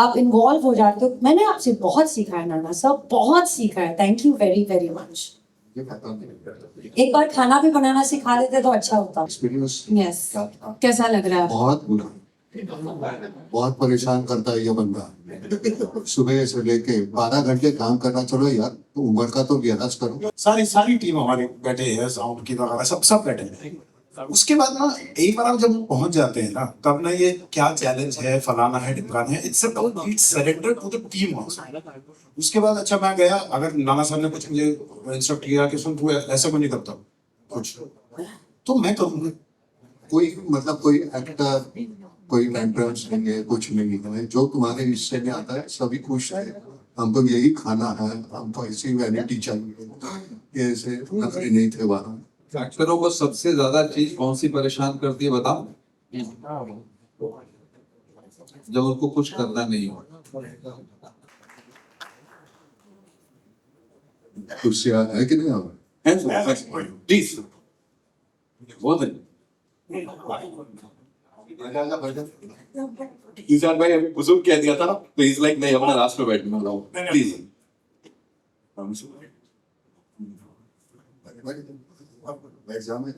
आप इन्वॉल्व हो जाते हो। मैंने आपसे बहुत सीखा है नाना साहब, बहुत सीखा है। Thank you very very much. एक बार खाना भी बनाना सिखा देते तो अच्छा होता। एक्सपीरियंस यस, कैसा लग रहा है? बहुत बुरा, बहुत परेशान करता है ये बंदा। सुबह से लेके 12 घंटे काम करना। चलो यार, तो उम्र का तो लिहाज करो। सारी टीम हमारे बैठे हैं, साउंड की वगैरह सब बैठे हैं। उसके बाद ना एक बार आप जब पहुंच जाते हैं ना, तब ना ये क्या चैलेंज है, फलाना है, ढिमकाना है, it's a complete surrender to the team also. उसके बाद अच्छा मैं गया, अगर नाना साहब ने कुछ मुझे इंस्ट्रक्ट किया कि सुन तू ऐसे को नहीं करता कुछ, तो मैं करूंगा। कोई मतलब कोई एक्टर, कोई मेंटर्स नहीं है, कुछ नहीं है। जो तुम्हारे हिस्से में आता है सभी खुश है। हमको यही खाना है, हमको ऐसी वैनिटी चाहिए, ये ऐसे नखरे नहीं थे वहां। एक्टरों को सबसे ज्यादा चीज कौन सी परेशान करती है बताओ? जब उनको कुछ करना नहीं हो। कुर्सी है कि नहीं? प्लीज ईशान भाई अभी बुजुर्ग कह दिया था ना, तो इज लाइक नहीं अपना लास्ट में बैठने वाला हूँ प्लीज। एग्जाम है।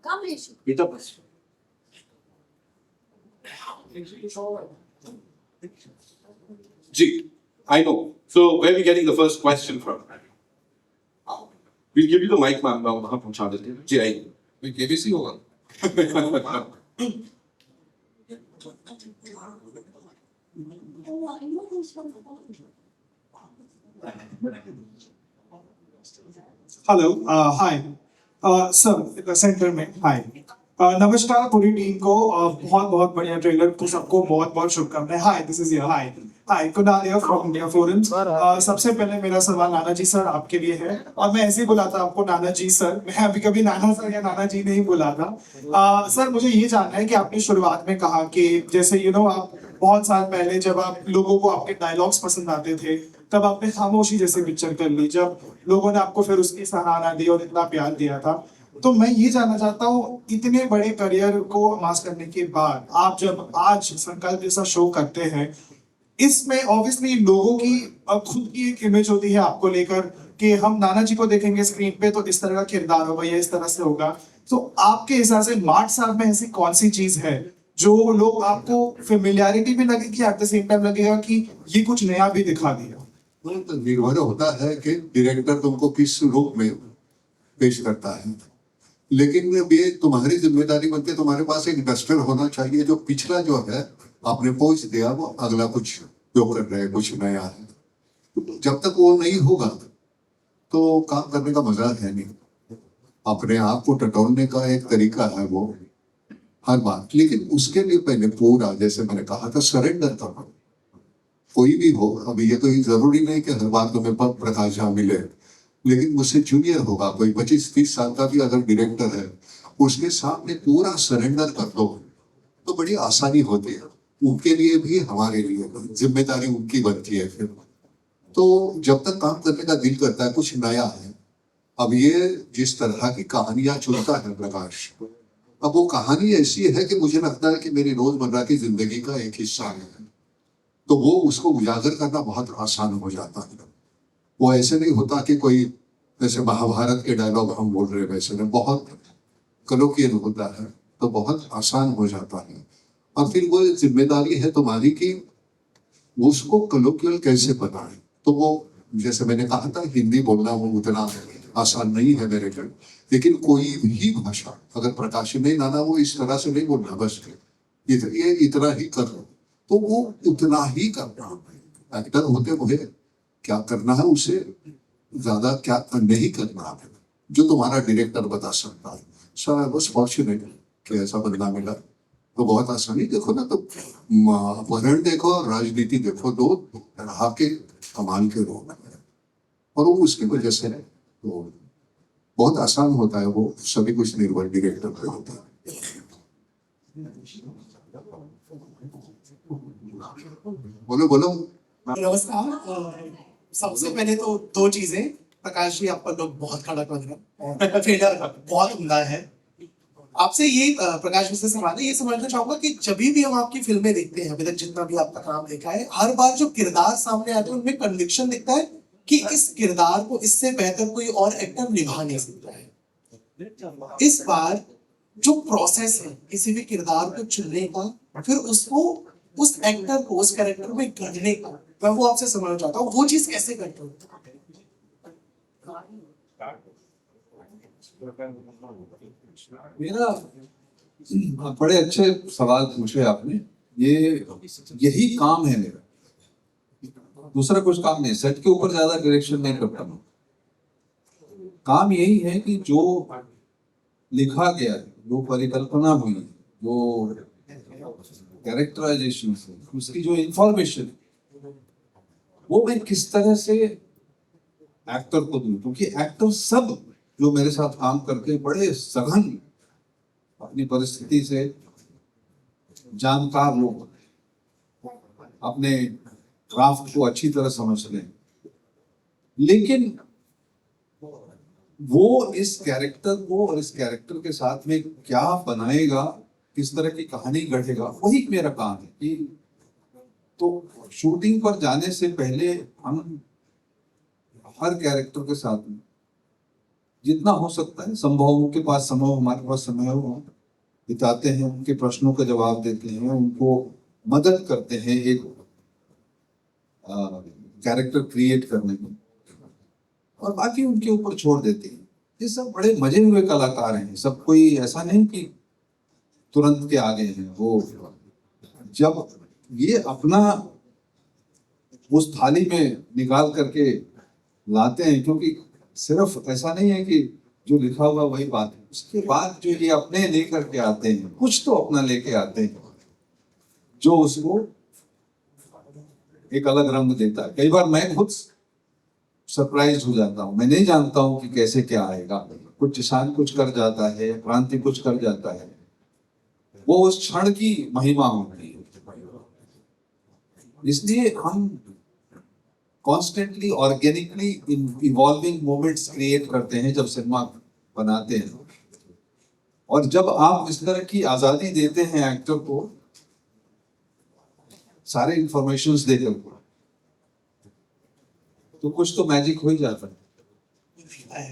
Come, Rishi. बेटा बस जी, I know. So where are we getting the first question from? We'll give you the mic, ma'am. वहाँ पहुँचा देते हैं। जी आइए। कोई केबीसी होगा? हेलो, हाय सर, सेंटर में हाय। नमस्कार पूरी टीम को। बहुत बहुत बढ़िया ट्रेलर को सबको बहुत बहुत शुभकामनाएं। Hi, this is your hi hi Kunal here from India forum. सबसे पहले मेरा सवाल नाना जी सर आपके लिए है, और मैं ऐसे ही बुलाता आपको नाना जी सर। मैं अभी कभी नाना सर या नाना जी नहीं बुलाता। सर मुझे ये जानना है कि आपने शुरुआत में कहा कि जैसे आप बहुत साल पहले जब आप लोगों को आपके डायलॉग्स पसंद आते थे, तब आपने खामोशी जैसे पिक्चर कर ली, जब लोगों ने आपको फिर उसकी सराहना दी और इतना प्यार दिया था। तो मैं ये जानना चाहता हूँ, इतने बड़े करियर को मास करने के बाद आप जब आज संकल्प जैसा शो करते हैं, इसमें ऑब्वियसली लोगों की खुद की एक इमेज होती है आपको लेकर कि हम नाना जी को देखेंगे स्क्रीन पे तो इस तरह का किरदार होगा या इस तरह से होगा। तो आपके हिसाब से मार्ट साहब में ऐसी कौन सी चीज है जो लोग आपको फेमिलियरिटी भी लगेगी, एट द सेम टाइम लगेगा कि ये कुछ नया भी दिखा दिया? तो निर्भर होता है कि डायरेक्टर तुमको किस रूप में पेश करता है। लेकिन ये तुम्हारी जिम्मेदारी बनती है, तुम्हारे पास एक डस्टर होना चाहिए जो पिछला जो है आपने पहुंच दिया, वो अगला कुछ जो कर रहे हैं कुछ नया है। जब तक वो नहीं होगा तो काम करने का मजा है नहीं। अपने आप को टटोलने का एक तरीका है वो हर बात, लेकिन उसके लिए पहले पूरा, जैसे मैंने कहा था, सरेंडर करो। कोई भी हो, अभी ये तो जरूरी नहीं कि हर बार तुम्हें प्रकाश झा मिले, लेकिन मुझसे जूनियर होगा कोई 25-30 साल का भी अगर डायरेक्टर है, उसके सामने पूरा सरेंडर कर दो तो बड़ी आसानी होती है। उनके लिए भी हमारे लिए जिम्मेदारी उनकी बनती है फिर। तो जब तक काम करने का दिल करता है, कुछ नया है। अब ये जिस तरह की कहानियां चुनता है प्रकाश, अब वो कहानी ऐसी है कि मुझे लगता है कि मेरी रोजमर्रा की जिंदगी का एक हिस्सा है, तो वो उसको उजागर करना बहुत आसान हो जाता है। वो ऐसे नहीं होता कि कोई जैसे महाभारत के डायलॉग हम बोल रहे वैसे नहीं, बहुत कलोकियल होता है, तो बहुत आसान हो जाता है। और फिर वो जिम्मेदारी है तुम्हारी कि उसको कलोकियल कैसे बनाए। तो वो जैसे मैंने कहा था, हिंदी बोलना वो उतना आसान नहीं है मेरे लिए, लेकिन कोई भी भाषा अगर प्रकाश नहीं लाना, वो इस तरह से नहीं बोलना बस ये इतना ही कर लो, तो वो उतना ही करना। एक्टर होते हुए क्या करना है, उसे ज्यादा क्या नहीं करना है, जो तुम्हारा डायरेक्टर बता सकता है। सर बस फॉर्चुनेट कि ऐसा बदला मिला, तो बहुत आसानी। देखो ना, तो अपहरण देखो और राजनीति देखो, दो तरह के कमाल के लोग हैं, और वो उसकी वजह से तो बहुत आसान होता है। वो सभी कुछ निर्भर डायरेक्टर पर होता है। बोलो बोलो। नमस्कार। सबसे पहले तो दो चीजें, प्रकाश जी आपका लोग बहुत कड़क लग रहा है, ट्रेलर बहुत उम्दा है, आपसे ये प्रकाश जी से सवाल है, ये समझना चाहूंगा कि जब भी हम आपकी फिल्में देखते हैं, अभी तक जितना भी आपका काम देखा है, हर बार जो किरदार सामने आते हैं उनमें कन्विक्शन दिखता है कि इस किरदार को इससे बेहतर कोई और एक्टर निभा नहीं सकता है। इस बार जो प्रोसेस है किसी भी किरदार को चुनने का, फिर उसको उस एक्टर को उस कैरेक्टर में गढ़ने का, मैं वो आपसे समझना चाहता हूँ, वो चीज कैसे करते हो? मेरा बड़े अच्छे सवाल पूछे आपने। ये यही काम है मेरा, दूसरा कुछ काम नहीं। सेट के ऊपर ज्यादा डायरेक्शन नहीं करता मैं। काम यही है कि जो लिखा गया है, जो परिकल्पना हुई, जो कैरेक्टराइजेशन है, उसकी जो इंफॉर्मेशन वो मैं किस तरह से एक्टर को दूं, क्योंकि एक्टर सब जो मेरे साथ काम करके बड़े सघन अपनी परिस्थिति से जानकार लोग, अपने क्राफ्ट को अच्छी तरह समझ लें, लेकिन वो इस कैरेक्टर को और इस कैरेक्टर के साथ में क्या बनाएगा, किस तरह की कहानी गढ़ेगा, वही मेरा काम है। कि तो शूटिंग पर जाने से पहले हम हर कैरेक्टर के साथ में जितना हो सकता है संभव, उनके पास समय, हमारे पास समय हो, बिताते हैं, उनके प्रश्नों का जवाब देते हैं, उनको मदद करते हैं एक कैरेक्टर क्रिएट करने में, और बाकी उनके ऊपर छोड़ देते हैं। ये सब बड़े मजे हुए कलाकार हैं, सब कोई ऐसा नहीं कि तुरंत के आगे हैं। वो जब ये अपना उस थाली में निकाल करके लाते हैं, क्योंकि सिर्फ ऐसा नहीं है कि जो लिखा हुआ वही बात है, उसके बाद जो ये अपने लेकर के आते हैं, कुछ तो अपना लेके आते हैं जो उसको एक अलग रंग देता है। कई बार मैं खुद सरप्राइज हो जाता हूँ, मैं नहीं जानता हूँ कि कैसे क्या आएगा। कुछ किसान कुछ कर जाता है, क्रांति कुछ कर जाता है, वो उस क्षण की महिमा होती है। इसलिए हम constantly organically evolving moments create करते हैं जब सिनेमा बनाते हैं। और जब आप इस तरह की आजादी देते हैं एक्टर को, सारे इंफॉर्मेशंस देकर, तो कुछ तो मैजिक हो ही जाता है।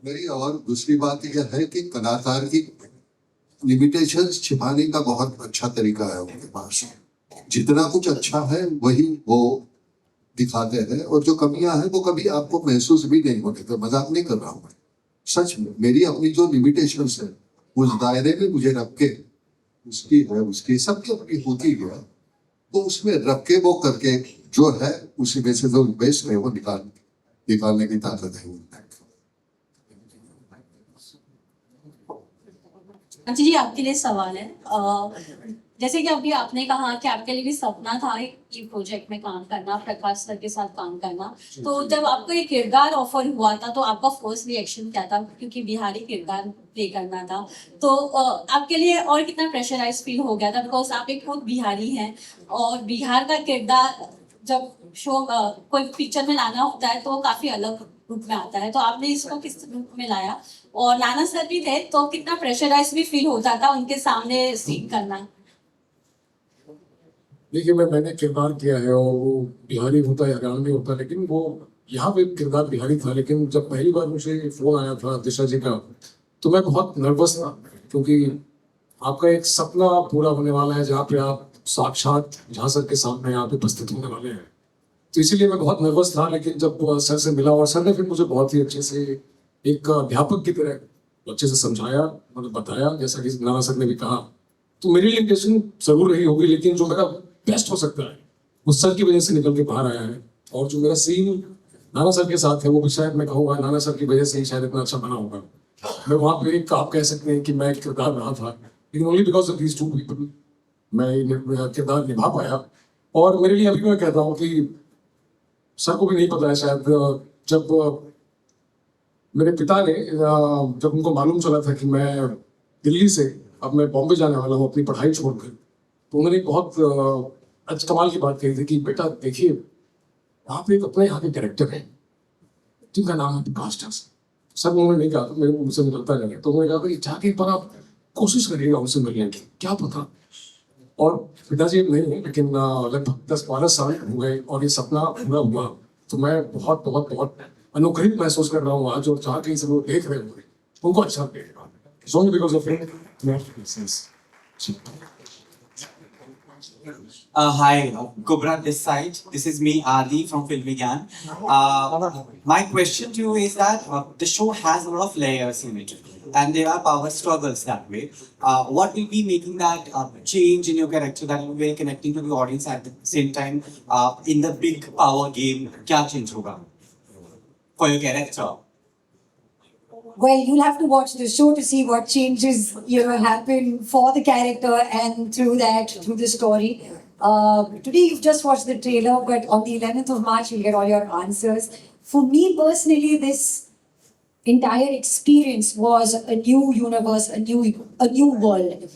मेरी और दूसरी बात यह है कि कलाकार की लिमिटेशंस छिपाने का बहुत अच्छा तरीका है उनके पास। जितना कुछ अच्छा है वही वो दिखाते हैं, और जो कमियां हैं वो कभी आपको महसूस भी नहीं होने का। मजाक नहीं कर रहा हूँ, सच में। मेरी अपनी जो लिमिटेशंस है उस दायरे में मुझे रख के, उसकी है, उसकी सबकी अपनी होती है, तो उसमें रख के वो करके जो है उसी में से जो बेस्ट है वो निकालने की ताकत है। अच्छा जी, आपके लिए सवाल है। जैसे कि अभी आपने कहा कि आपके लिए भी सपना था ये प्रोजेक्ट में काम करना, प्रकाश सर के साथ काम करना, तो जब आपको ये किरदार ऑफर हुआ था तो आपका फर्स्ट रिएक्शन क्या था? क्योंकि बिहारी किरदार प्ले करना था, तो आपके लिए और कितना प्रेशराइज फील हो गया था? बिकॉज आप एक खुद बिहारी हैं, और बिहार का किरदार जब शो कोई पिक्चर में लाना होता है तो वो काफी अलग रूप में आता है, तो आपने इसको किस रूप में लाया? और नाना सर भी थे, तो कितना प्रेशराइज भी फील होता था उनके सामने सीन करना? देखिए, मैंने किरदार किया है, और वो बिहारी होता है, हरियाणवी होता है, लेकिन वो यहाँ पे किरदार बिहारी था। लेकिन जब पहली बार मुझे फोन आया था दिशा जी का, तो मैं बहुत नर्वस था, क्योंकि आपका एक सपना पूरा होने वाला है जहाँ पे आप साक्षात झा सर के सामने यहाँ पे उपस्थित होने वाले हैं। तो इसीलिए मैं बहुत नर्वस था। लेकिन जब सर से मिला, और सर ने फिर मुझे बहुत ही अच्छे से एक अध्यापक की तरह अच्छे से समझाया, मतलब बताया, जैसा कि नाना सर ने भी कहा, तो मेरी लिमिटेशन जरूर रही होगी, लेकिन जो मेरा बेस्ट हो सकता है वो सर की वजह से निकल के बाहर आया है। और जो मेरा सीन नाना सर के साथ है, वो भी शायद मैं कहूँगा नाना सर की वजह से ही शायद इतना अच्छा बना होगा। मैं वहाँ पे एक आप कह सकते हैं कि मैं एक किरदार रहा था, लेकिन only because of these two people मैं किरदार निभा पाया। और मेरे लिए अभी मैं कहता हूँ कि सर को भी नहीं पता है शायद, जब मेरे पिता ने जब उनको मालूम चला था कि मैं दिल्ली से अब मैं बॉम्बे जाने वाला हूँ अपनी पढ़ाई छोड़कर, तो उन्होंने एक बहुत अच्छी कमाल की बात कही थी कि बेटा देखिए, यहाँ पे एक अपने यहाँ के डायरेक्टर है जिनका नाम है प्रकाश झा। सब उन्होंने नहीं कहा, तो मेरे मुझसे निकलता नहीं है, तो उन्होंने कहा कि जाके एक बार आप कोशिश करिएगा उनसे मिलने की, क्या पता। और पिताजी नहीं है, लेकिन लगभग 10-12 साल हो गए और ये सपना पूरा हुआ, तो मैं बहुत बहुत बहुत अनुग्रहित महसूस कर रहा हूँ आज, और जहाँ कहीं से लोग देख रहे होंगे उनको अच्छा लगेगा। It's only because of it. Hi, Kubra this side. This is me, Adi from Filmigyan. My question to you is that the show has a lot of layers in it, and there are power struggles that way. What will be making that change in your character that will be connecting to the audience at the same time in the big power game? क्या change होगा for your character? Well, you'll have to watch the show to see what changes happen for the character and through the story. Today you've just watched the trailer, but on the 11th of March you'll get all your answers. For me personally, this entire experience was a new universe, a new world,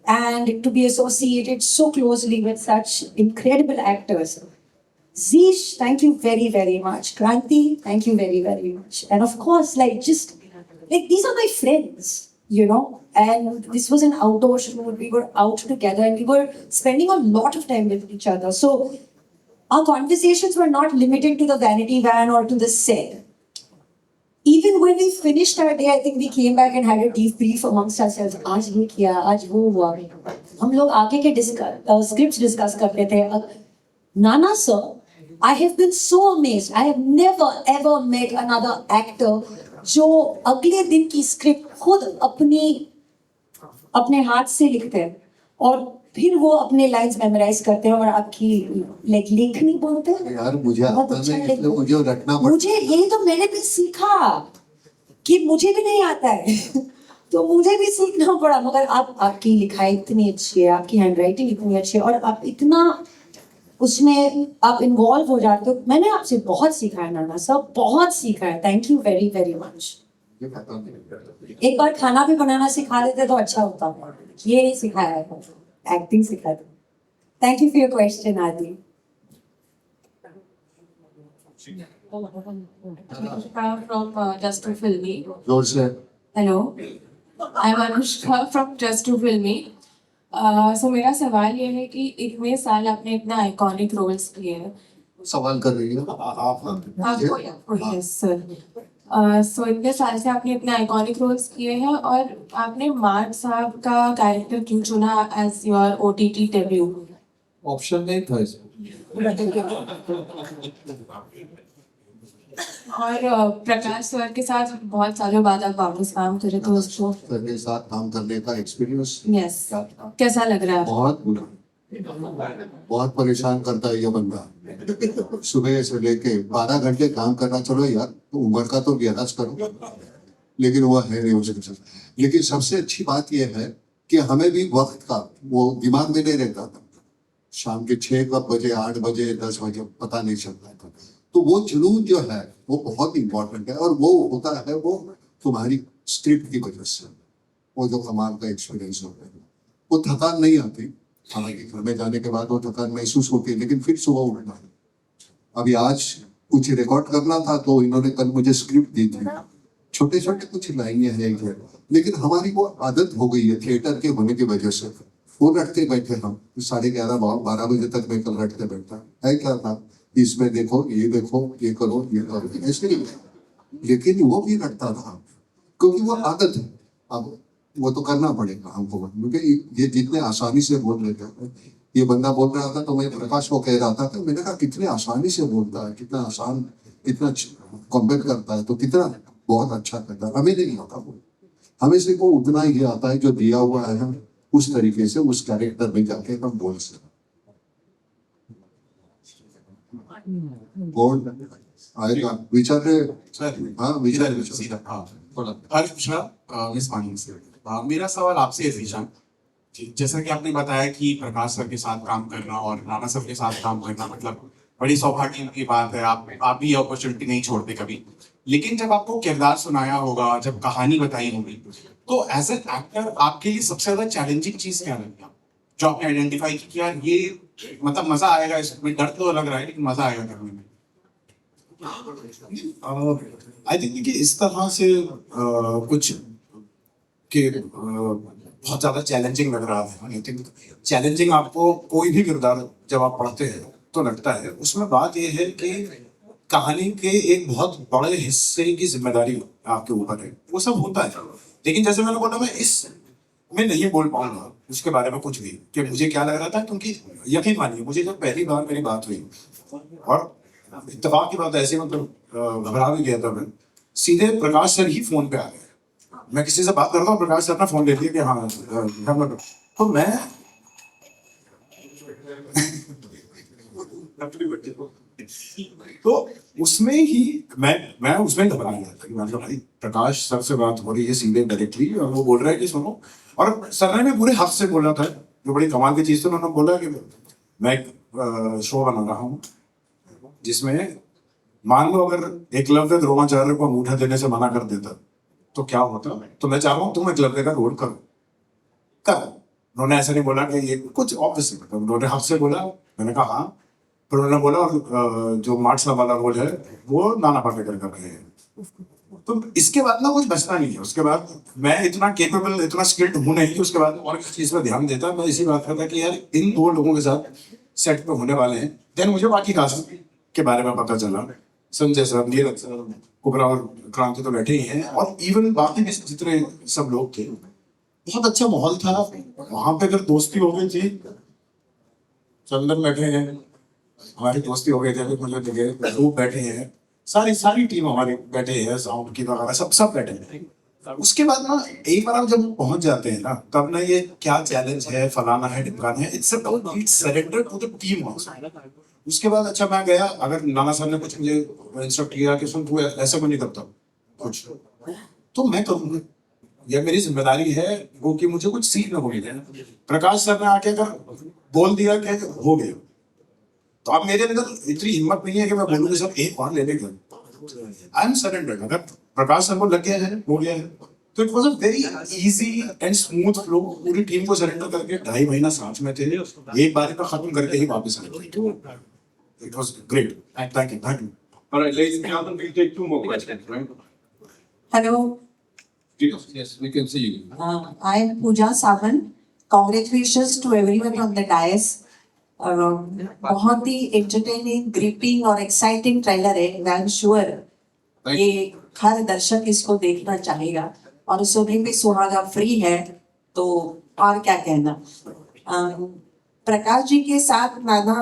and to be associated so closely with such incredible actors. Zeesh, thank you very, very much. Kranti, thank you very, very much. And of course, these are my friends, and this was an outdoor shoot. We were out together and we were spending a lot of time with each other. So our conversations were not limited to the vanity van or to the set. Even when we finished our day, I think we came back and had a debrief amongst ourselves. आज ये किया, आज वो हुआ. हम लोग आगे के scripts discuss करते थे. Nana sir, I have been so amazed. I have never ever met another actor जो अगले दिन की स्क्रिप्ट खुद अपने हाथ से लिखते हैं और फिर वो अपने लाइंस मेमोराइज करते हैं और आपकी लेखनी बोलते हैं. यार मुझे आता नहीं, इसलिए मुझे रटना पड़ता. मुझे ये तो मैंने भी सीखा कि मुझे भी नहीं आता है तो मुझे भी सीखना पड़ा. मगर आपकी लिखाई इतनी अच्छी है, आपकी हैंडराइटिंग इतनी अच्छी है और आप इतना उसमें आप इन्वॉल्व हो जाते हो. मैंने आपसे बहुत सीखा है नाना साहब, बहुत सीखा है. Thank you very very much. एक बार खाना भी बनाना सिखा देते तो अच्छा होता. ये नहीं सिखाया है, एक्टिंग सिखा दो. Thank you for your question आदि. From Just to Filmy. जोर से. Hello, I'm Anushka from Just to Filmy. So मेरा सवाल ये है कि इतने साल आपने इतना आइकॉनिक रोल्स किए हैं. सवाल कर रही है आपको यस सर. सो इतने साल से आपने इतने आइकॉनिक रोल्स किए हैं और आपने मार्क साहब का कैरेक्टर क्यों चुना as your OTT debut? Option नहीं था इसमें. और प्रकाश सर के साथ बहुत सालों बाद आप वापस काम करे तो उसको सर के साथ काम करने का एक्सपीरियंस यस कैसा लग रहा है? बहुत बुरा, बहुत परेशान करता है ये बंदा. सुबह से लेके 12 घंटे काम करना. चलो यार, तो उम्र का तो लिहाज करो, लेकिन वो है नहीं उसके साथ. लेकिन सबसे अच्छी बात यह है कि हमें भी वक्त का वो दिमाग में नहीं रहता था. शाम के 6 बजे, 8 बजे, 10 बजे पता नहीं चलता था. तो वो जुनून जो है वो बहुत इंपॉर्टेंट है, और वो होता है वो तुम्हारी स्क्रिप्ट की वजह से. वो जो कमाल का एक्सपीरियंस होता है, वो थकान नहीं आती. हालांकि घर में जाने के बाद वो थकान महसूस होती है, लेकिन फिर सुबह उठना. अभी आज कुछ रिकॉर्ड करना था तो इन्होंने कल मुझे स्क्रिप्ट दी थी. छोटे छोटे कुछ लाइनें हैं, लेकिन हमारी वो आदत हो गई है थिएटर के होने की वजह से. वो रटते बैठे हम 11:30-12 बजे तक मैं कल रटते बैठा है. क्या था इसमें, देखो, ये करो, ये करो, ऐसे नहीं. लेकिन वो भी रटता था क्योंकि वो आदत है. अब वो तो करना पड़ेगा हमको, क्योंकि ये जितने आसानी से बोल रहे थे. ये बंदा बोल रहा था तो मैं प्रकाश को कह रहा था कि मैंने कहा कितने आसानी से बोलता है, कितना आसान, कितना कॉम्पेट करता है, तो कितना बहुत अच्छा करता है. हमें नहीं आता वो, हमें सिर्फ वो उतना ही आता है जो दिया हुआ है. हम उस तरीके से उस कैरेक्टर में जाके हम बोल सकते. कौन आएगा विचार है? हाँ, विचार सीधा. हाँ, हर्ष मिश्रा मिस पानी से. मेरा सवाल आपसे है जीशान, जैसा कि आपने बताया कि प्रकाश सर के साथ काम करना और नाना सर के साथ काम करना मतलब बड़ी सौभाग्य की बात है. आप भी ये अपॉर्चुनिटी नहीं छोड़ते कभी. लेकिन जब आपको किरदार सुनाया होगा, जब कहानी बताई होगी, तो एज एन एक्टर आपके लिए सबसे ज्यादा चैलेंजिंग चीज क्या लगी जो आपने आइडेंटिफाई की यार ये मतलब मजा आएगा इसमें? डर तो लग रहा है लेकिन मजा आएगा करने में. आई थिंक कि इस तरह से कुछ कि बहुत ज्यादा चैलेंजिंग लग रहा है। आई थिंक चैलेंजिंग आपको कोई भी किरदार जब आप पढ़ते हैं तो लगता है। उसमें बात यह है कि कहानी के एक बहुत बड़े हिस्से की जिम्मेदारी आपके ऊपर है, वो सब होता है। लेकिन जैसे मैंने बोला, मैं इस मैं नहीं बोल पाऊंगा उसके बारे में कुछ भी कि मुझे क्या लग रहा था, क्योंकि यकीन मानिए मुझे जब पहली बार मेरी बात हुई और इत्तेफाक की बात ऐसी, मतलब घबरा भी गया था मैं, सीधे प्रकाश सर ही फोन पे आ गए। मैं किसी से बात कर रहा हूँ, प्रकाश सर ने फोन ले लिया कि हाँ, तो मैं तो उसमें ही मैं उसमें घबरा गया था कि मतलब भाई प्रकाश सर से बात हो रही है सीधे डायरेक्टली, और वो बोल रहा है कि सुनो, और सर ने भी पूरे हक से बोला था, जो बड़ी कमाल की चीज थी। उन्होंने बोला कि मैं एक शो बना रहा हूँ जिसमें मान लो अगर एकलव्य द्रोणाचार्य को अंगूठा देने से मना कर देता तो क्या होता, तो मैं चाह रहा हूँ तुम एकलव्य का रोल कर। उन्होंने ऐसा नहीं बोला कि ये कुछ ऑब्वियसली, उन्होंने हक से बोला। मैंने कहा हाँ। फिर उन्होंने बोला और जो मार्क्सला वाला रोल है वो नाना पाटेकर कर रहे हैं। तो इसके बाद ना कुछ बचता नहीं है। उसके बाद मैं इतना केपेबल, इतना स्किल्ड हूं नहीं कि उसके बाद और किसी चीज पर ध्यान देता। मैं इसी बात करता कि यार इन दो लोगों के साथ सेट पे होने वाले हैं। देन मुझे बाकी कास्ट के बारे में पता चला। संजय सर, नीरज सर, कुबरा और क्रांति तो बैठे ही हैं, और इवन बाकी भी जितने सब लोग थे, बहुत अच्छा माहौल था वहां पे। अगर दोस्ती हो गई थी, चंदन बैठे हैं, हमारी दोस्ती हो गई थी, अभी मुझे दिखे रूप बैठे हैं, सारी टीम हमारी बैठे हैं, साउंड की वगैरह सब बैठे हैं। उसके बाद ना एक बार आप जब पहुंच जाते हैं ना, तब ना ये क्या चैलेंज है, फलाना है, ढिमकाना है, it's a complete surrender to the team also. उसके बाद अच्छा मैं गया, अगर नाना सर ने कुछ मुझे इंस्ट्रक्ट किया कि सुन तू ऐसा क्यों नहीं करता कुछ, तो मैं करूंगा, यह मेरी जिम्मेदारी है वो कि मुझे कुछ सीखने को मिले। प्रकाश सर ने आके अगर बोल दिया कि हो गया, तो अब मेरे अंदर इतनी हिम्मत नहीं है कि मैं बोलूँ सर एक बार ले लेंगे। I am surrendered. अगर प्रकाश सर को लग गया है, हो गया है, तो it was a very easy and smooth flow. पूरी टीम को सरेंडर करके 2.5 महीना साथ में थे, एक बार का खत्म करके ही वापस आए। It was great. Thank you. All right, ladies and gentlemen, we'll take 2 more questions, right? Hello, Yes, we can see you. I am Pooja Sawant. Congratulations to everyone on the dais. बहुत ही entertaining, gripping और exciting trailer है. I am sure Thank ये हर दर्शक इसको देखना चाहेगा, और सुबह भी सुहागा फ्री है, तो और क्या कहना। प्रकाश जी के साथ नाना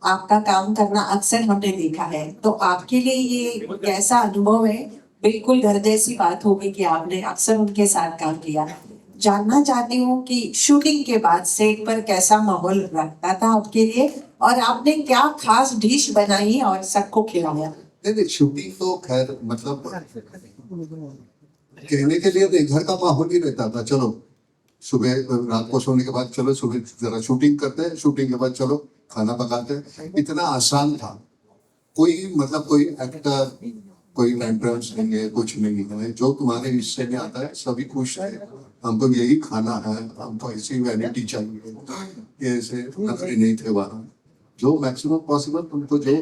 आपका काम करना अक्सर हमने देखा है, तो आपके लिए ये कैसा अनुभव है? बिल्कुल घर जैसी बात होगी कि आपने अक्सर उनके साथ काम किया। जानना चाहती हूँ कि शूटिंग के बाद सेट पर कैसा माहौल रहता था आपके लिए, और आपने क्या खास डिश बनाई और सबको खिलाया? नहीं, शूटिंग तो खैर मतलब कहने के लिए तो घर का माहौल ही रहता था। चलो सुबह रात को सोने के बाद चलो सुबह जरा शूटिंग करते हैं, शूटिंग के बाद चलो खाना पकाते हैं। इतना आसान था। कोई मतलब कोई एक्टर, कोई एंट्रेंस नहीं है, कुछ नहीं है। जो तुम्हारे हिस्से में आता है सभी खुश है, हमको यही खाना है, हमको ऐसी वैनिटी चाहिए, ये ऐसे नखरे नहीं थे वहाँ। जो मैक्सिमम पॉसिबल तुमको जो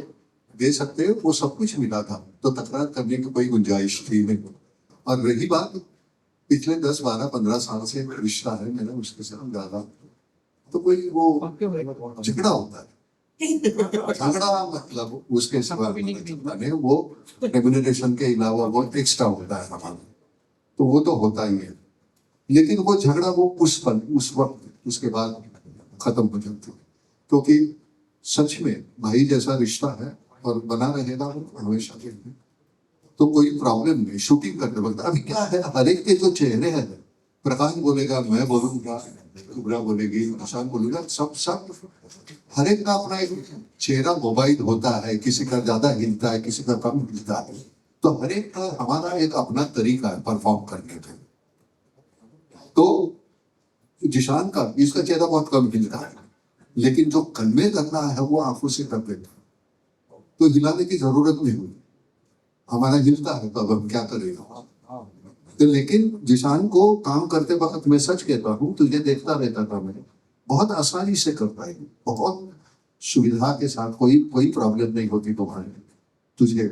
दे सकते हो वो सब कुछ मिला था, तो तकरार करने की कोई गुंजाइश थी नहीं। और रही बात पिछले 10, 12, 15 साल से रिश्ता है मैंने उसके साथ ज्यादा, तो कोई वो झगड़ा होता है। झगड़ा मतलब उसके सिवा नहीं, वो रेम्यूनरेशन के अलावा वो एक्स्ट्रा होता है हमारा, तो वो तो होता ही है। लेकिन वो झगड़ा वो उस पल, उस वक्त, उसके बाद खत्म हो जाती है, क्योंकि सच में भाई जैसा रिश्ता है और बना रहेगा हमेशा के लिए, तो कोई प्रॉब्लम नहीं। शूटिंग करते वक्त अभी क्या है, हर एक के जो चेहरे हैं, प्रकाश बोलेगा, मैं बोलूंगा, कुबरा बोलेगी, निशान बोलेगा, सब हर एक का अपना एक चेहरा मोबाइल होता है, किसी का ज्यादा हिलता है, किसी का कम हिलता है, तो हर एक का हमारा एक अपना तरीका है परफॉर्म करने का। तो जिशान का, इसका चेहरा बहुत कम हिलता है, लेकिन जो कन्वे करना है वो आंखों से कर देता है, तो हिलाने की जरूरत नहीं हुई। हमारा हिलता है तो अब हम क्या करेगा। तो लेकिन जिशान को काम करते वक्त मैं सच कहता हूँ, तुझे देखता रहता था मैं, बहुत आसानी से करता है, बहुत सुविधा के साथ, कोई प्रॉब्लम नहीं होती तुम्हारे, तुझे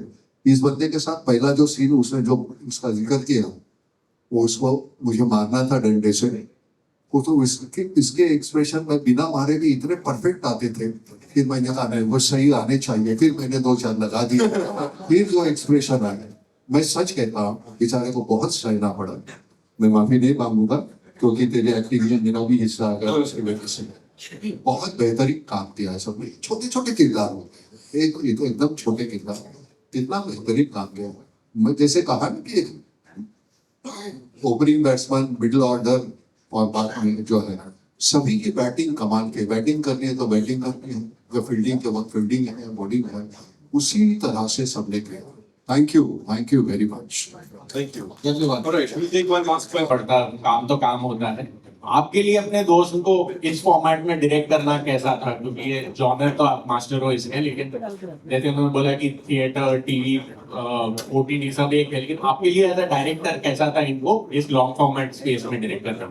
इस बंदे के साथ पहला जो सीन उसने जो उसका जिक्र किया, वो उसको मुझे मारना था डंडे से, वो तो इसके एक्सप्रेशन में बिना मारे भी इतने परफेक्ट आते थे। फिर मैंने कहा नहीं, वो सही आने चाहिए, फिर मैंने 2-4 लगा दिए, फिर जो एक्सप्रेशन आए, मैं सच कहता हूँ बेचारे को बहुत सहना पड़ा। मैं माफी नहीं मांगूंगा क्योंकि तेरे एक्टिंग में मेरा भी हिस्सा आ गया उसकी वजह से। बहुत बेहतरीन काम किया है सबने, छोटे छोटे किरदार होते हैं, एक ये तो एकदम छोटे किरदार, कितना बेहतरीन काम किया। मैं जैसे कहा ना कि ओपनिंग बैट्समैन, मिडिल ऑर्डर और बाद में जो है सभी की बैटिंग कमाल के, बैटिंग करनी है तो बैटिंग करनी है, जब फील्डिंग के वक्त फील्डिंग है, बॉलिंग है, उसी तरह से सबने किया। Thank you very much. Thank you. धन्यवाद। Alright, we'll take one last question. पड़ता काम तो काम होता है। आपके लिए अपने दोस्त को इस फॉर्मेट में डायरेक्ट करना कैसा था? क्योंकि ये जॉनर तो आप मास्टर हो इसमें, लेकिन जैसे उन्होंने बोला कि थिएटर, टीवी, ओटीटी सब एक है, लेकिन आपके लिए एज अ डायरेक्टर कैसा था इनको इस लॉन्ग फॉर्मेट स्पेस में डायरेक्ट करना?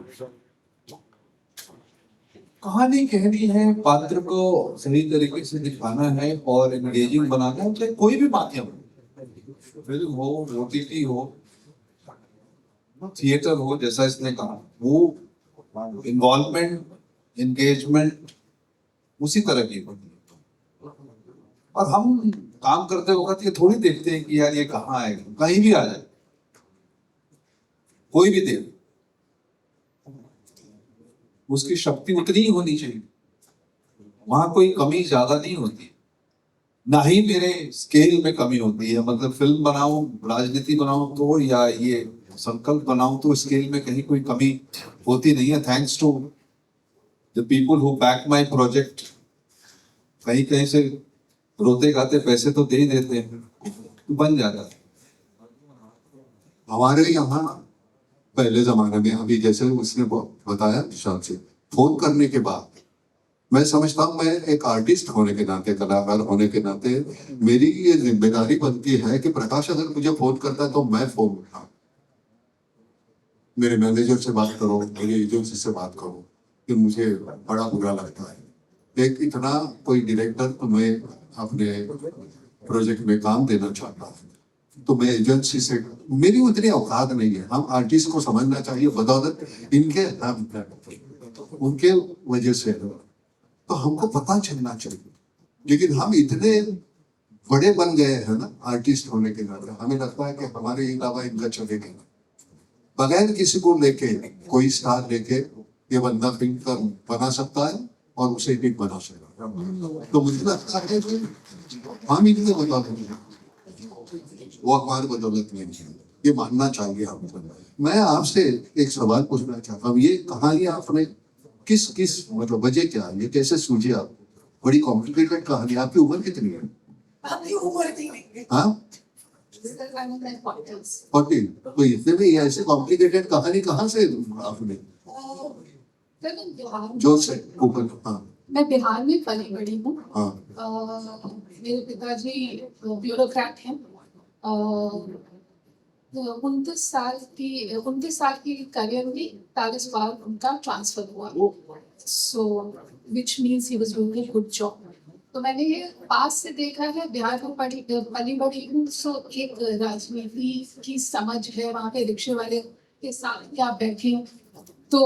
कहानी कहनी है, पात्र को सही तरीके से दिखाना है और एंगेजिंग बनाना है, चाहे कोई भी माध्यम हो, फिल्म हो, ओटीटी हो, थिएटर हो, जैसा इसने कहा, वो इन्वॉल्वमेंट, एंगेजमेंट उसी तरह की होती है। और हम काम करते वक्त ये थोड़ी देखते हैं कि यार ये कहाँ है, कहीं भी आ जाए, कोई भी देख, उसकी शक्ति उतनी ही होनी चाहिए, वहां कोई कमी ज्यादा नहीं होती, ना ही मेरे स्केल में कमी होती है। मतलब फिल्म बनाऊं, राजनीति बनाऊं तो, या ये संकल्प बनाऊं तो स्केल में कहीं कोई कमी होती नहीं है। Thanks to the people who back my project. कहीं कहीं से रोते गाते पैसे तो दे ही देते हैं, तो बन जाता है। हमारे यहाँ पहले जमाने में, अभी जैसे उसने बताया विशाल से, फोन करने के बाद मैं समझता हूँ, मैं एक आर्टिस्ट होने के नाते, कलाकार होने के नाते मेरी ये जिम्मेदारी बनती है कि प्रकाश अगर मुझे फोन करता है तो मैं फोन उठाऊं, मेरे मैनेजर से बात करो, मेरी एजेंसी से बात करो, फिर मुझे बड़ा बुरा लगता है। एक इतना कोई डायरेक्टर तो मैं अपने प्रोजेक्ट में काम देना चाहता हूँ, तो मैं एजेंसी से, मेरी उतनी औकात नहीं है। हम आर्टिस्ट को समझना चाहिए, बदौलत इनके उनके वजह से तो हमको पता चलना चाहिए। लेकिन हम इतने बड़े बन गए हैं ना आर्टिस्ट होने के नाते, हमें लगता है कि हमारे अलावा इनका चलेगा, बगैर किसी को लेके, कोई स्टार लेके ये बंदा फिल्म का बना सकता है और उसे हिट बना सकता है। तो मुझे लगता है कि हम इनके बदौलत नहीं, वो हमारे बदौलत नहीं है, ये मानना चाहिए हमको। मैं आपसे एक सवाल पूछना चाहता हूँ, ये कहानी आपने किस मतलब वजह क्या है, ये कैसे सूझी आप? बड़ी कॉम्प्लिकेटेड कहानी। आपकी उम्र कितनी है? हाँ, 40। तो इतने में ये ऐसे कॉम्प्लिकेटेड कहानी कहाँ से आपने? जोर से ऊपर। हाँ, मैं बिहार में पली बड़ी हूँ। हाँ, मेरे पिताजी ब्यूरोक्रेट हैं। 29 साल की करियर में 40 बार उनका ट्रांसफर हुआ, so which means he was doing a good job. तो मैंने ये पास से देखा है, बिहार में पली बड़ी हूँ, सो एक राजनीति की समझ है। वहाँ पे रिक्शे वाले के साथ क्या बैठे तो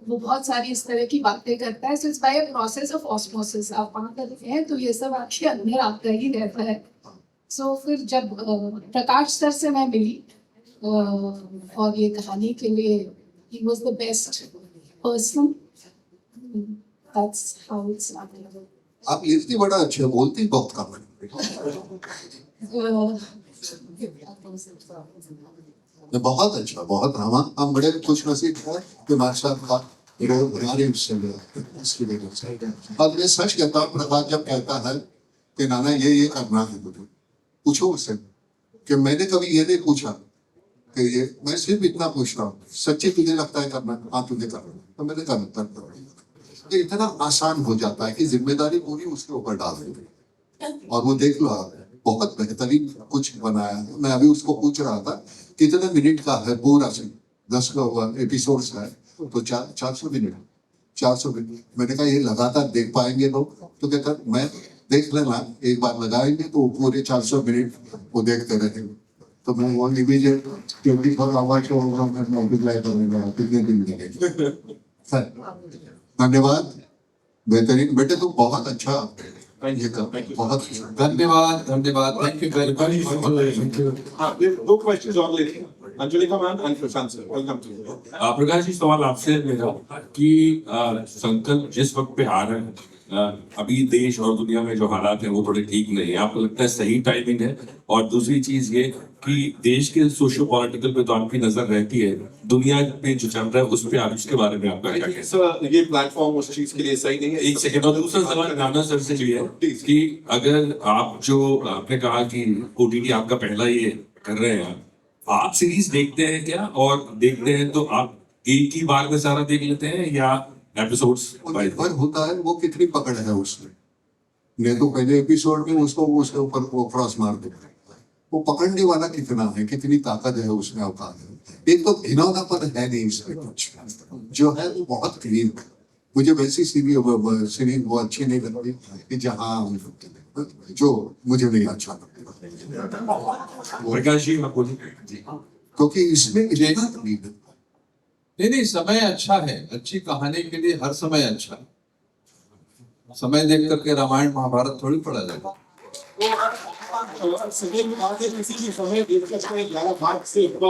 वो बहुत सारी इस तरह की बातें करता है। So it's by a process of osmosis. आप वहाँ करते हैं तो ये सब आपके अंदर आता ही रहता है। सो फिर जब प्रकाश सर से मैं मिली और ये कहानी के लिए, he was the best person. That's how it started. आप लिखती बड़ा अच्छा, बोलती बहुत कम है। बहुत अच्छा, बहुत हम बड़े खुश नसीब हैं कि माशाअल्लाह हमारे उससे इसकी वजह से। और मैं सच कहता हूँ, प्रकाश जब कहता है कि नाना ये करना है मुझे, पूछो उससे कि मैंने कभी ये नहीं पूछा कि ये, मैं सिर्फ इतना पूछता हूँ, सच्ची तुझे लगता है करना? हाँ तुझे करना, तो मैंने करना। तो इतना आसान हो जाता है कि जिम्मेदारी पूरी उसके ऊपर डाल देंगे। और वो देख लो, बहुत बेहतरीन कुछ बनाया है। मैं अभी उसको पूछ रहा था कितने मिनट का है पूरा से, 10 का एपिसोड है तो 400 मिनट। 400 मिनट। मैंने कहा ये लगातार देख पाएंगे लोग? तो कहता मैं देख लेना, एक बार लगाएंगे तो पूरे 400 मिनट वो देखते रहेंगे। तो मैं वो इमीडिएट 24 आवर्स को मैं मल्टीप्लाई करूंगा, कितने दिन लगेंगे। सर धन्यवाद, बेहतरीन बेटे, तुम बहुत अच्छा ये कर, बहुत अच्छा। धन्यवाद धन्यवाद, थैंक यू वेरी मच। हाँ, दो क्वेश्चंस और लेते हैं। Anjalika ma'am and Prashant sir, welcome to. Prakash ji, सवाल आपसे है मेरा कि संकल्प जिस वक्त पे आ रहे हैं, अभी देश और दुनिया में जो हालात हैं वो थोड़े ठीक नहीं है, आपको लगता है सही टाइमिंग है? और दूसरी चीज ये कि देश के सोशियो पॉलिटिकल पे तो आपकी नजर रहती है, दुनिया पे जो चल रहा है उस पे आप उसके बारे में आपका क्या कहना है? सर ये प्लेटफॉर्म उस चीज के लिए सही नहीं है। एक सेकंड, और दूसरा सवाल नाना सर से भी है कि अगर आप जो आपने कहा कि ओटीटी आपका पहला ये कर रहे हैं, आप सीरीज देखते हैं क्या? और देखते हैं तो आप एक ही बार में सारा देख लेते हैं या एपिसोड्स पर होता है वो कितनी पकड़ है उसमें, नहीं तो पहले एपिसोड में उसको उसके ऊपर वो क्रॉस मार देते हैं। वो पकड़ने वाला कितना है, कितनी ताकत है उसमें, औकात है। एक तो घिनौनापन है नहीं इसमें कुछ, जो है वो बहुत क्लीन है। मुझे वैसी सीरीज वो अच्छी नहीं लगती कि जहाँ जो मुझे नहीं अच्छा लगता। प्रकाश जी आप बोलिए। क्योंकि इसमें इतना क्लीन है। नहीं, समय अच्छा है, अच्छी कहानी के लिए हर समय अच्छा है। समय देख करके रामायण महाभारत थोड़ी पढ़ा जाएगा।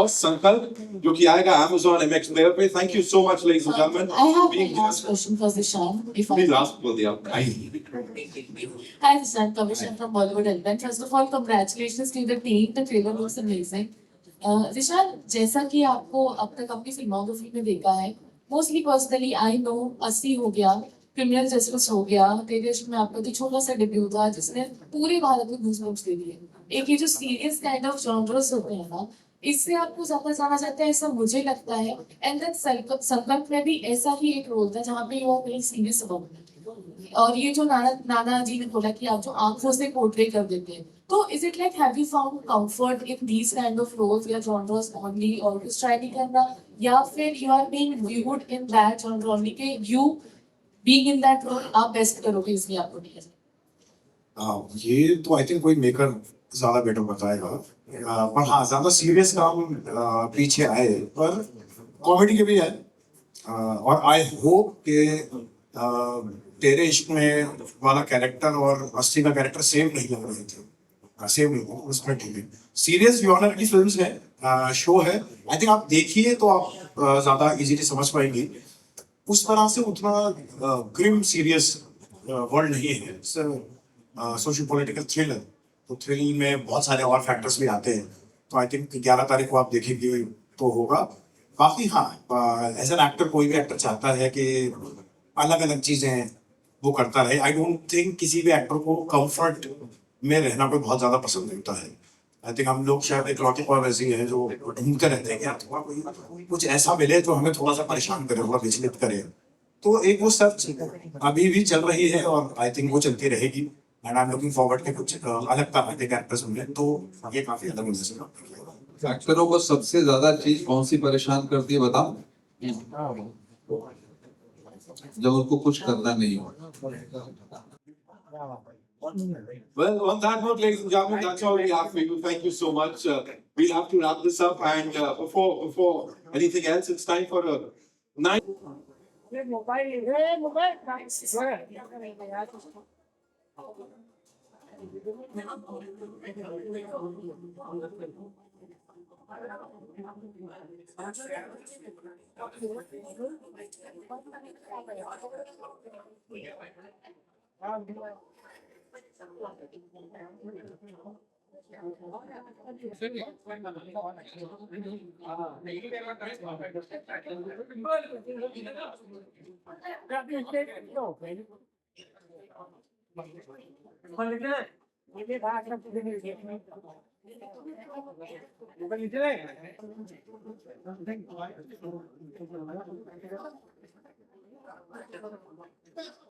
संकल्प जो कि आएगा Amazon MX Player पे। Thank you so much, ladies and gentlemen. I have one last question for Zishan. If I Please ask for the Hi, Zishan. Kavishan from Bollywood Element. First of all, congratulations to the team. The trailer looks amazing. Zishan, जैसा कि आपको अब तक अपनी filmography में देखा है, mostly personally I know 80 हो गया, क्रिमिनल जस्टिस हो गया, तेरे इश्क में आपका जो छोटा सा डेब्यू था जिसने पूरे भारत में गूज़बम्प्स दे दिए। एक ये जो सीरियस काइंड ऑफ जॉनर्स होते हैं ना, इससे आपको ज्यादा जाना जाता है ऐसा मुझे लगता है। एंड देन संकल्प में भी ऐसा ही एक रोल था जहाँ पे वो कहीं सीरियस हो। और ये जो नाना जी ने बोला कि आप जो आंखों से पोर्ट्रे कर देते हैं, तो is it like have you found comfort in these kind of roles या जॉनर्स ओनली, और कुछ ट्राई नहीं करना, या फिर you are being viewed in that genre only के you being in that role आप बेस्ट करोगे, इसलिए आपको नहीं है? ये तो आई थिंक कोई मेकर ज्यादा बेटर बताएगा। पर हाँ, ज्यादा सीरियस काम पीछे आए, पर कॉमेडी के भी है। और आई होप के तेरे इश्क में वाला कैरेक्टर और अस्सी का कैरेक्टर सेम नहीं लग रहे थे, सेम नहीं, उसमें ठीक है। सीरियस जॉनर की फिल्म्स है, शो है, आई थिंक आप देखिए तो आप ज्यादा इजीली समझ पाएंगे। उस तरह से उतना ग्रिम सीरियस वर्ल्ड नहीं है, सोशल पॉलिटिकल थ्रिलर। तो थ्रिल में बहुत सारे और फैक्टर्स भी आते हैं, तो आई थिंक 11 तारीख को आप देखेंगे तो होगा। बाकी हाँ, एज एन एक्टर कोई भी एक्टर चाहता है कि अलग अलग चीजें वो करता रहे। आई डोंट थिंक किसी भी एक्टर को कंफर्ट में रहना कोई बहुत ज्यादा पसंद नहीं होता है। आई थिंक हम लोग शायद इकलौते और वैसे ही हैं जो ढूंढते रहते हैं कि यार थोड़ा कोई कुछ ऐसा मिले जो हमें थोड़ा सा परेशान करे, थोड़ा विचलित करे। तो एक वो सर्च अभी भी चल रही है और आई थिंक वो चलती रहेगी। And I am looking forward के कुछ अलग तरह के कैरेक्टर्स होंगे, तो ये काफी अलग हो जाएगा। एक्टरों को सबसे ज्यादा चीज कौन सी परेशान करती है बताओ? जब उनको कुछ करना नहीं हो। Well, on that note, ladies and gentlemen, that's all we have for you. Thank you so much. We'll have to wrap this up, and before anything else, it's time for a night.